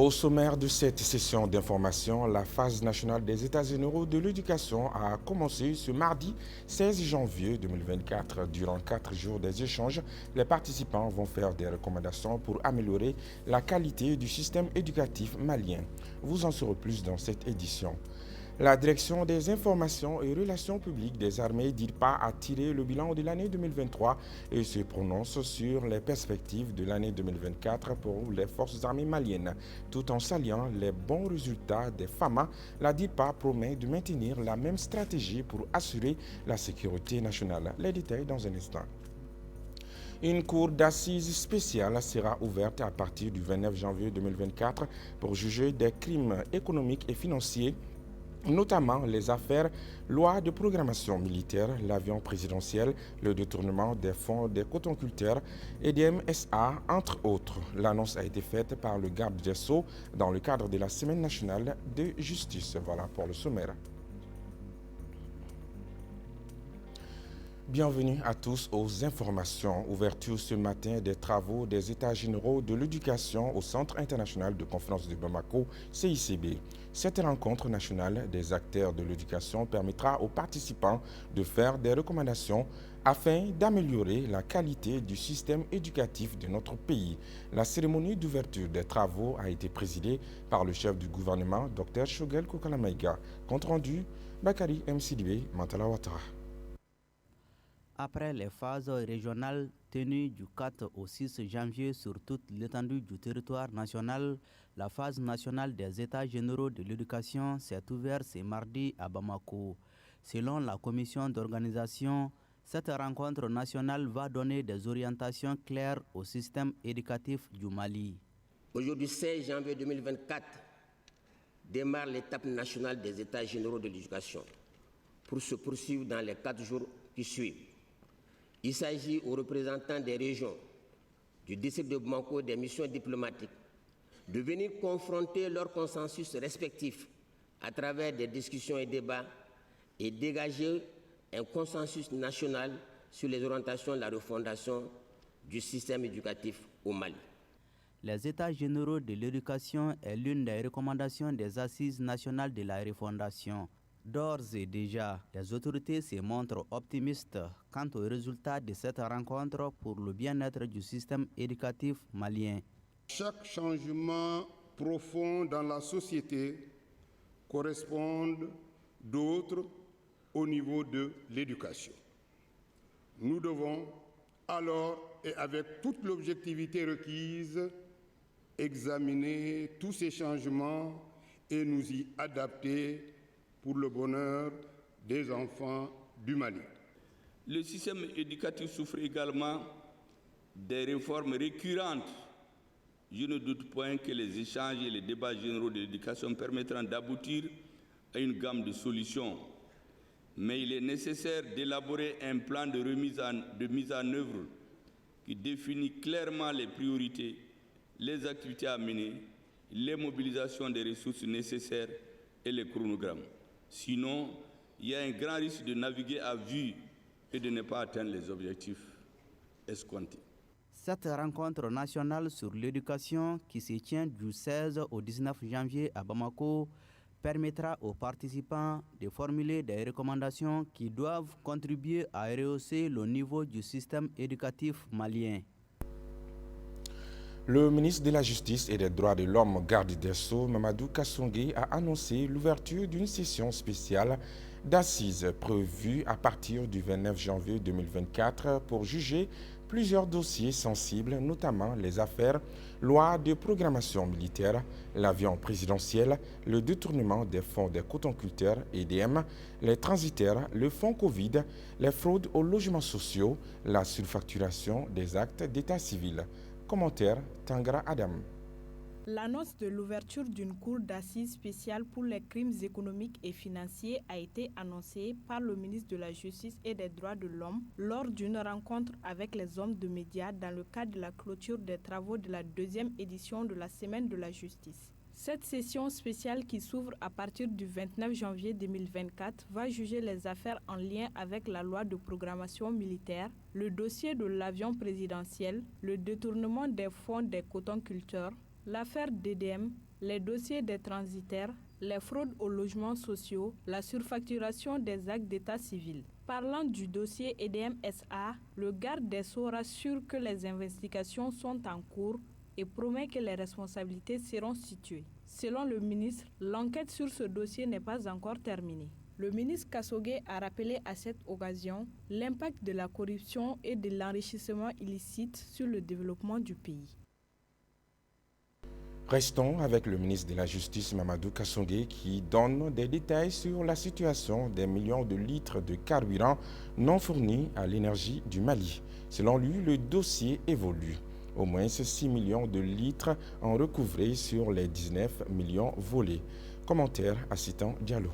Au sommaire de cette session d'information, la phase nationale des États généraux de l'éducation a commencé ce mardi 16 janvier 2024. Durant 4 jours des échanges, les participants vont faire des recommandations pour améliorer la qualité du système éducatif malien. Vous en saurez plus dans cette édition. La direction des informations et relations publiques des armées DIRPA a tiré le bilan de l'année 2023 et se prononce sur les perspectives de l'année 2024 pour les forces armées maliennes. Tout en saluant les bons résultats des FAMA, la DIRPA promet de maintenir la même stratégie pour assurer la sécurité nationale. Les détails dans un instant. Une cour d'assises spéciale sera ouverte à partir du 29 janvier 2024 pour juger des crimes économiques et financiers, notamment les affaires loi de programmation militaire, l'avion présidentiel, le détournement des fonds des cotonculteurs et des MSA, entre autres. L'annonce a été faite par le garde des Sceaux dans le cadre de la Semaine nationale de justice. Voilà pour le sommaire. Bienvenue à tous aux informations. Ouverture ce matin des travaux des États généraux de l'éducation au Centre international de conférence de Bamako, CICB. Cette rencontre nationale des acteurs de l'éducation permettra aux participants de faire des recommandations afin d'améliorer la qualité du système éducatif de notre pays. La cérémonie d'ouverture des travaux a été présidée par le chef du gouvernement, Dr Shogel Kokalamaïga. Compte rendu, Bakari Msidibé, Mantala Ouattara. Après les phases régionales tenues du 4 au 6 janvier sur toute l'étendue du territoire national, la phase nationale des États généraux de l'éducation s'est ouverte ce mardi à Bamako. Selon la commission d'organisation, cette rencontre nationale va donner des orientations claires au système éducatif du Mali. Aujourd'hui, 16 janvier 2024, démarre l'étape nationale des États généraux de l'éducation pour se poursuivre dans les 4 jours qui suivent. Il s'agit aux représentants des régions, du district de Bamako, des missions diplomatiques, de venir confronter leurs consensus respectifs à travers des discussions et débats et dégager un consensus national sur les orientations de la refondation du système éducatif au Mali. Les États généraux de l'éducation est l'une des recommandations des Assises nationales de la refondation. D'ores et déjà, les autorités se montrent optimistes quant aux résultats de cette rencontre pour le bien-être du système éducatif malien. Chaque changement profond dans la société correspond d'autres au niveau de l'éducation. Nous devons alors, et avec toute l'objectivité requise, examiner tous ces changements et nous y adapter pour le bonheur des enfants du Mali. Le système éducatif souffre également des réformes récurrentes. Je ne doute point que les échanges et les débats généraux de l'éducation permettront d'aboutir à une gamme de solutions. Mais il est nécessaire d'élaborer un plan de mise en œuvre qui définit clairement les priorités, les activités à mener, les mobilisations des ressources nécessaires et les chronogrammes. Sinon, il y a un grand risque de naviguer à vue et de ne pas atteindre les objectifs escomptés. Cette rencontre nationale sur l'éducation qui se tient du 16 au 19 janvier à Bamako permettra aux participants de formuler des recommandations qui doivent contribuer à rehausser le niveau du système éducatif malien. Le ministre de la Justice et des Droits de l'Homme, garde des Sceaux, Mamadou Kassongé, a annoncé l'ouverture d'une session spéciale d'assises prévue à partir du 29 janvier 2024 pour juger plusieurs dossiers sensibles, notamment les affaires loi de programmation militaire, l'avion présidentiel, le détournement des fonds des cotonculteurs EDM, les transitaires, le fonds Covid, les fraudes aux logements sociaux, la surfacturation des actes d'état civil. Commentaire Tangra Adam. L'annonce de l'ouverture d'une cour d'assises spéciale pour les crimes économiques et financiers a été annoncée par le ministre de la Justice et des Droits de l'Homme lors d'une rencontre avec les hommes de médias dans le cadre de la clôture des travaux de la 2e édition de la Semaine de la Justice. Cette session spéciale qui s'ouvre à partir du 29 janvier 2024 va juger les affaires en lien avec la loi de programmation militaire, le dossier de l'avion présidentiel, le détournement des fonds des cotonculteurs, l'affaire DDM, les dossiers des transitaires, les fraudes aux logements sociaux, la surfacturation des actes d'état civil. Parlant du dossier EDM SA, le garde des Sceaux rassure que les investigations sont en cours et promet que les responsabilités seront situées. Selon le ministre, l'enquête sur ce dossier n'est pas encore terminée. Le ministre Kassogué a rappelé à cette occasion l'impact de la corruption et de l'enrichissement illicite sur le développement du pays. Restons avec le ministre de la Justice Mamadou Kassogué qui donne des détails sur la situation des millions de litres de carburant non fournis à l'énergie du Mali. Selon lui, le dossier évolue. Au moins 6 millions de litres en recouvrés sur les 19 millions volés. Commentaire à Citan Diallo.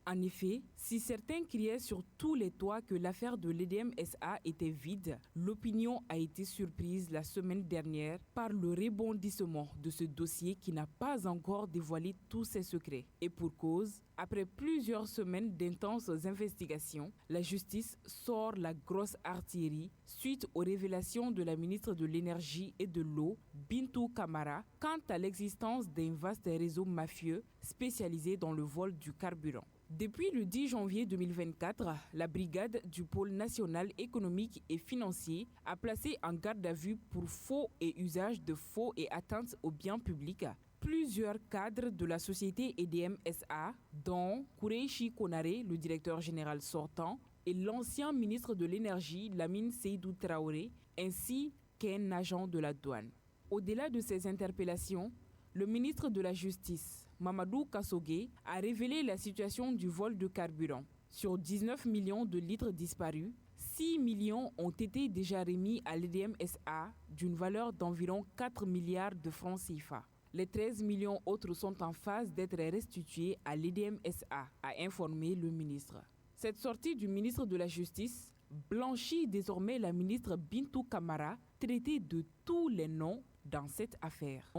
En effet, si certains criaient sur tous les toits que l'affaire de l'EDM SA était vide, l'opinion a été surprise la semaine dernière par le rebondissement de ce dossier qui n'a pas encore dévoilé tous ses secrets. Et pour cause, après plusieurs semaines d'intenses investigations, la justice sort la grosse artillerie suite aux révélations de la ministre de l'Énergie et de l'Eau, Bintou Kamara, quant à l'existence d'un vaste réseau mafieux spécialisé dans le vol du carburant. Depuis le 10 janvier 2024, la brigade du pôle national économique et financier a placé en garde à vue pour faux et usage de faux et atteintes aux biens publics plusieurs cadres de la société EDM SA, dont Koureichi Konaré, le directeur général sortant, et l'ancien ministre de l'Énergie, Lamine Seydou Traoré, ainsi qu'un agent de la douane. Au-delà de ces interpellations, le ministre de la Justice, Mamadou Kassogué, a révélé la situation du vol de carburant. Sur 19 millions de litres disparus, 6 millions ont été déjà remis à l'EDM SA d'une valeur d'environ 4 milliards de francs CFA. Les 13 millions autres sont en phase d'être restitués à l'EDM SA, a informé le ministre. Cette sortie du ministre de la Justice blanchit désormais la ministre Bintou Kamara, traitée de tous les noms dans cette affaire.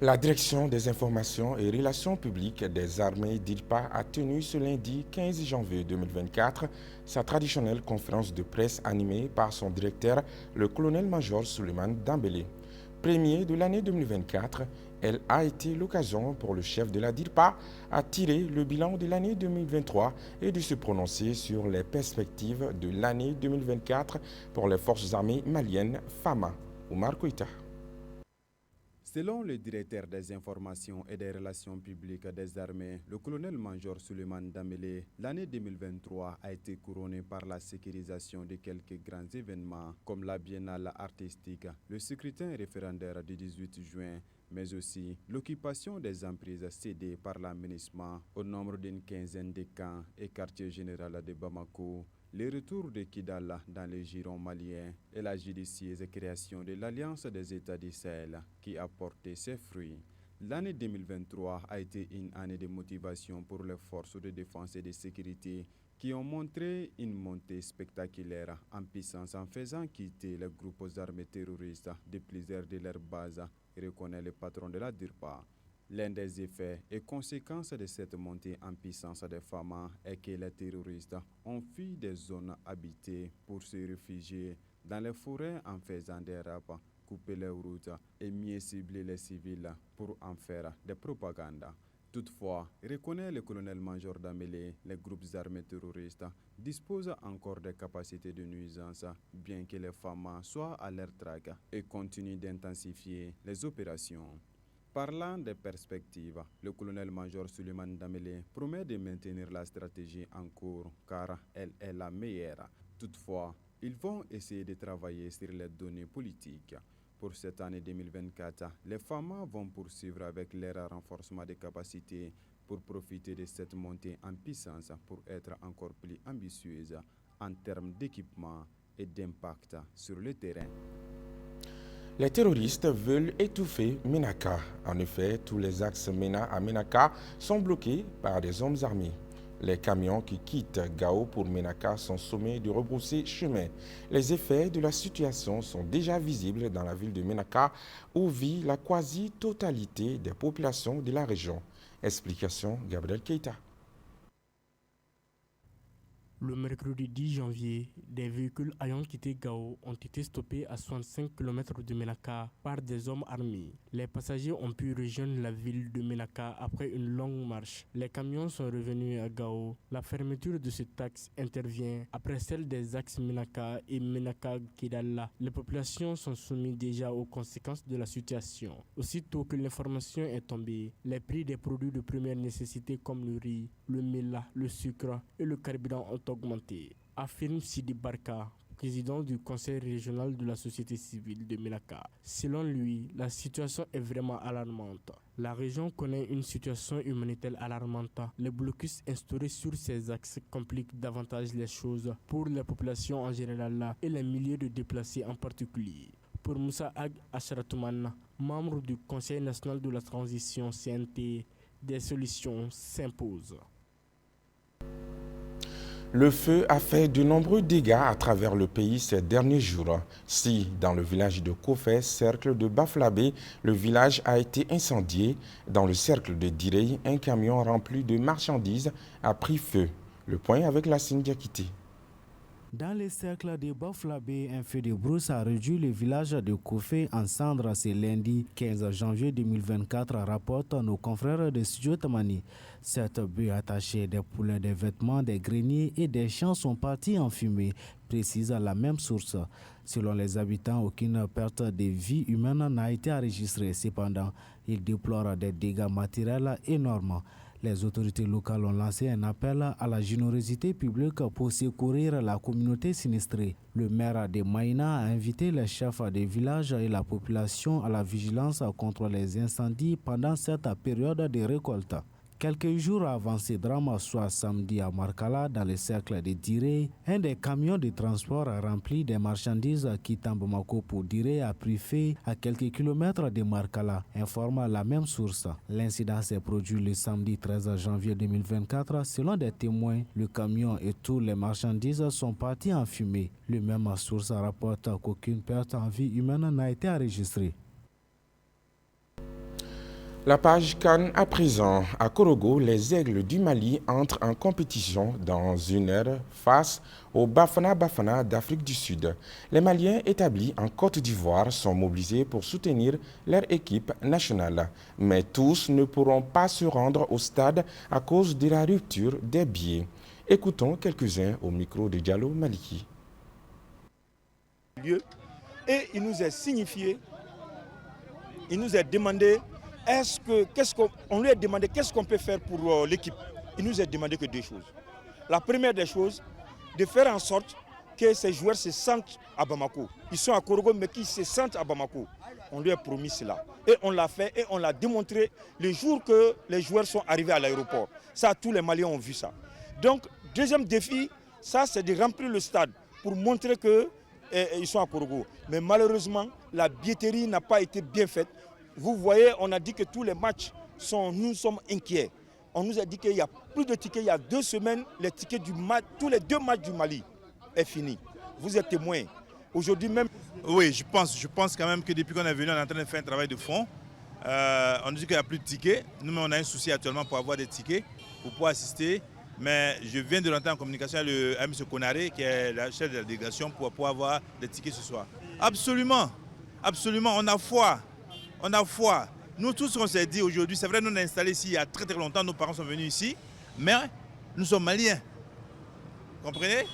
La Direction des informations et relations publiques des armées d'IRPA a tenu ce lundi 15 janvier 2024 sa traditionnelle conférence de presse animée par son directeur, le colonel-major Souleymane Dambélé. Premier de l'année 2024, elle a été l'occasion pour le chef de la DIRPA à tirer le bilan de l'année 2023 et de se prononcer sur les perspectives de l'année 2024 pour les forces armées maliennes FAMA. Oumar Koïta. Selon le directeur des informations et des relations publiques des armées, le colonel-major Souleymane Dambélé, l'année 2023 a été couronnée par la sécurisation de quelques grands événements comme la biennale artistique, le scrutin référendaire du 18 juin, mais aussi l'occupation des emprises cédées par l'aménagement au nombre d'une quinzaine de camps et quartiers généraux de Bamako, le retour de Kidal dans les girons maliens et la judicieuse création de l'Alliance des États du Sahel qui a porté ses fruits. L'année 2023 a été une année de motivation pour les forces de défense et de sécurité qui ont montré une montée spectaculaire en puissance en faisant quitter les groupes armés terroristes de plusieurs de leurs bases, reconnaît le patron de la DIRPA. L'un des effets et conséquences de cette montée en puissance des FAMA est que les terroristes ont fui des zones habitées pour se réfugier dans les forêts en faisant des rapes, couper les routes et mieux cibler les civils pour en faire des propagandes. Toutefois, reconnaît le colonel-major Dambélé, les groupes armés terroristes disposent encore des capacités de nuisance, bien que les FAMA soient à leur traque et continuent d'intensifier les opérations. Parlant des perspectives, le colonel-major Souleymane Dambélé promet de maintenir la stratégie en cours car elle est la meilleure. Toutefois, ils vont essayer de travailler sur les données politiques. Pour cette année 2024, les FAMA vont poursuivre avec leur renforcement des capacités pour profiter de cette montée en puissance pour être encore plus ambitieuse en termes d'équipement et d'impact sur le terrain. Les terroristes veulent étouffer Ménaka. En effet, tous les axes Ména à Ménaka sont bloqués par des hommes armés. Les camions qui quittent Gao pour Ménaka sont sommés de rebrousser chemin. Les effets de la situation sont déjà visibles dans la ville de Ménaka où vit la quasi-totalité des populations de la région. Explication Gabriel Keita. Le mercredi 10 janvier, des véhicules ayant quitté Gao ont été stoppés à 65 km de Ménaka par des hommes armés. Les passagers ont pu rejoindre la ville de Ménaka après une longue marche. Les camions sont revenus à Gao. La fermeture de cet axe intervient après celle des axes Ménaka et Ménaka-Kidala. Les populations sont soumises déjà aux conséquences de la situation. Aussitôt que l'information est tombée, les prix des produits de première nécessité comme le riz, le méla, le sucre et le carburant ont augmenté, affirme Sidi Barka, président du conseil régional de la société civile de Ménaka. Selon lui, la situation est vraiment alarmante. La région connaît une situation humanitaire alarmante. Les blocus instaurés sur ces axes compliquent davantage les choses pour la population en général et les milliers de déplacés en particulier. Pour Moussa Ag Asharatoumane, membre du Conseil national de la transition CNT, des solutions s'imposent. Le feu a fait de nombreux dégâts à travers le pays ces derniers jours. Si, dans le village de Kofé, cercle de Baflabé, le village a été incendié, dans le cercle de Direy, un camion rempli de marchandises a pris feu. Le point avec la Diakité. Dans le cercle de Baflabé, un feu de brousse a réduit le village de Kofé en cendres ce lundi 15 janvier 2024, rapportent nos confrères de Studio Tamani. Cette buée attachée des poulets, des vêtements, des greniers et des champs sont partis en fumée, précise la même source. Selon les habitants, aucune perte de vie humaine n'a été enregistrée. Cependant, ils déplorent des dégâts matériels énormes. Les autorités locales ont lancé un appel à la générosité publique pour secourir la communauté sinistrée. Le maire de Maïna a invité les chefs des villages et la population à la vigilance contre les incendies pendant cette période de récolte. Quelques jours avant ce drame, soit samedi à Markala, dans le cercle de Direy, un des camions de transport remplis de marchandises quittant Bamako pour Direy a pris feu à quelques kilomètres de Markala, informe la même source. L'incident s'est produit le samedi 13 janvier 2024. Selon des témoins, le camion et toutes les marchandises sont partis en fumée. Le même source rapporte qu'aucune perte en vie humaine n'a été enregistrée. La page CAN à présent. À Korogo, les Aigles du Mali entrent en compétition dans une heure face au Bafana Bafana d'Afrique du Sud. Les Maliens établis en Côte d'Ivoire sont mobilisés pour soutenir leur équipe nationale. Mais tous ne pourront pas se rendre au stade à cause de la rupture des billets. Écoutons quelques-uns au micro de Diallo Maliki. Et il nous est signifié, il nous est demandé on lui a demandé qu'est-ce qu'on peut faire pour l'équipe. Il nous a demandé que deux choses. La première des choses, de faire en sorte que ces joueurs se sentent à Bamako. Ils sont à Korogo, mais qu'ils se sentent à Bamako. On lui a promis cela. Et on l'a fait et on l'a démontré le jour que les joueurs sont arrivés à l'aéroport. Ça, tous les Maliens ont vu ça. Donc, deuxième défi, ça c'est de remplir le stade pour montrer qu'ils sont à Korogo. Mais malheureusement, la billetterie n'a pas été bien faite. Vous voyez, on a dit que tous les matchs nous sommes inquiets. On nous a dit qu'il y a plus de tickets. Il y a 2 semaines, les tickets du match, tous les 2 matchs du Mali est fini. Vous êtes témoins. Aujourd'hui même. Oui, je pense quand même que depuis qu'on est venu, on est en train de faire un travail de fond. On nous dit qu'il n'y a plus de tickets. Nous, on a un souci actuellement pour avoir des tickets, pour pouvoir assister. Mais je viens de rentrer en communication avec M. Konaré, qui est le chef de la délégation, pour pouvoir avoir des tickets ce soir. Absolument, absolument, on a foi. On a foi. Nous tous, on s'est dit aujourd'hui, c'est vrai, nous on est installés ici il y a très longtemps, nos parents sont venus ici, mais nous sommes Maliens. Comprenez?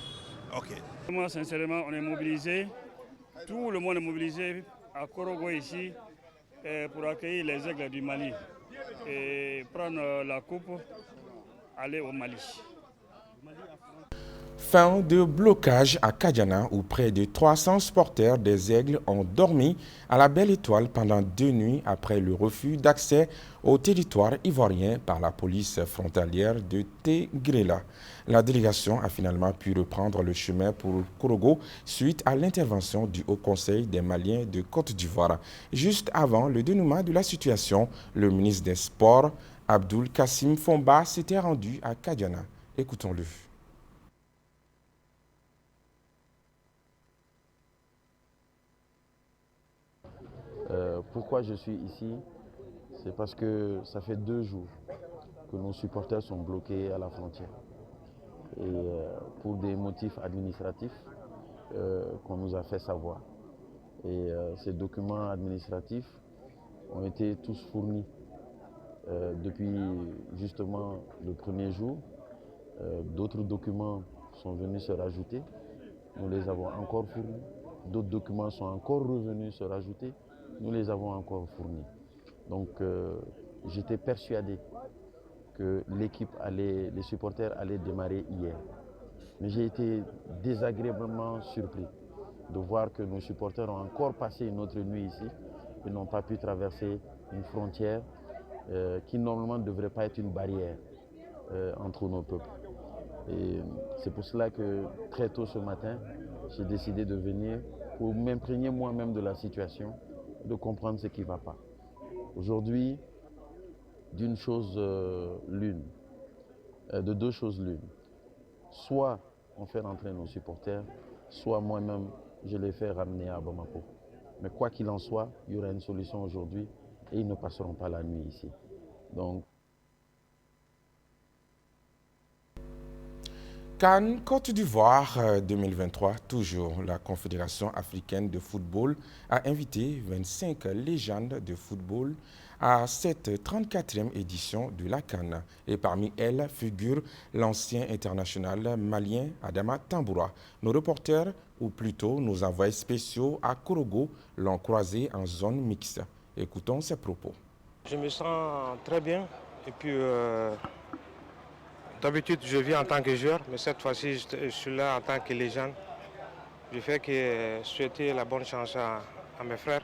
Ok. Moi, sincèrement, on est mobilisés. Tout le monde est mobilisé à Korogo ici pour accueillir les Aigles du Mali et prendre la coupe, aller au Mali. Fin de blocage à Kadiana où près de 300 supporters des Aigles ont dormi à la Belle Étoile pendant 2 nuits après le refus d'accès au territoire ivoirien par la police frontalière de Tégrela. La délégation a finalement pu reprendre le chemin pour Korogo suite à l'intervention du Haut Conseil des Maliens de Côte d'Ivoire. Juste avant le dénouement de la situation, le ministre des Sports, Abdoul Kassim Fomba, s'était rendu à Kadiana. Écoutons-le. Pourquoi je suis ici? C'est parce que ça fait 2 jours que nos supporters sont bloqués à la frontière. et pour des motifs administratifs qu'on nous a fait savoir. Et ces documents administratifs ont été tous fournis depuis justement le premier jour. D'autres documents sont venus se rajouter. Nous les avons encore fournis. D'autres documents sont encore revenus se rajouter. Nous les avons encore fournis. Donc j'étais persuadé que l'équipe les supporters allaient démarrer hier. Mais j'ai été désagréablement surpris de voir que nos supporters ont encore passé une autre nuit ici. Ils n'ont pas pu traverser une frontière qui normalement ne devrait pas être une barrière entre nos peuples. Et c'est pour cela que très tôt ce matin, j'ai décidé de venir pour m'imprégner moi-même de la situation, de comprendre ce qui ne va pas. Aujourd'hui, d'une chose l'une, de deux choses l'une. Soit on fait rentrer nos supporters, soit moi-même je les fais ramener à Bamako. Mais quoi qu'il en soit, il y aura une solution aujourd'hui et ils ne passeront pas la nuit ici. Donc, CAN Côte d'Ivoire 2023, toujours la Confédération africaine de football a invité 25 légendes de football à cette 34e édition de la CAN. Et parmi elles figure l'ancien international malien Adama Tamboura. Nos reporters, ou plutôt nos envoyés spéciaux à Korogo, l'ont croisé en zone mixte. Écoutons ses propos. Je me sens très bien et puis d'habitude je viens en tant que joueur, mais cette fois-ci je suis là en tant que légende. Je fais que souhaiter la bonne chance à mes frères.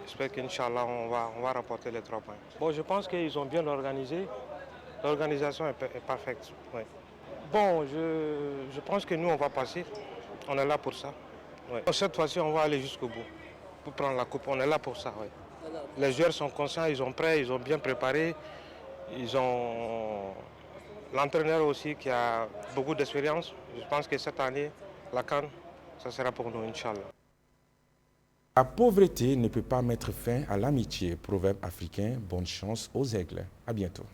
J'espère qu'Inch'Allah on va remporter les 3 points. Bon, je pense qu'ils ont bien organisé. L'organisation est parfaite. Ouais. Bon, je pense que nous on va passer. On est là pour ça. Ouais. Cette fois-ci on va aller jusqu'au bout pour prendre la coupe. On est là pour ça. Ouais. Les joueurs sont conscients, ils sont prêts, ils ont bien préparé. Ils ont l'entraîneur aussi qui a beaucoup d'expérience. Je pense que cette année, la CAN, ça sera pour nous, Inch'Allah. La pauvreté ne peut pas mettre fin à l'amitié. Proverbe africain, bonne chance aux aigles. À bientôt.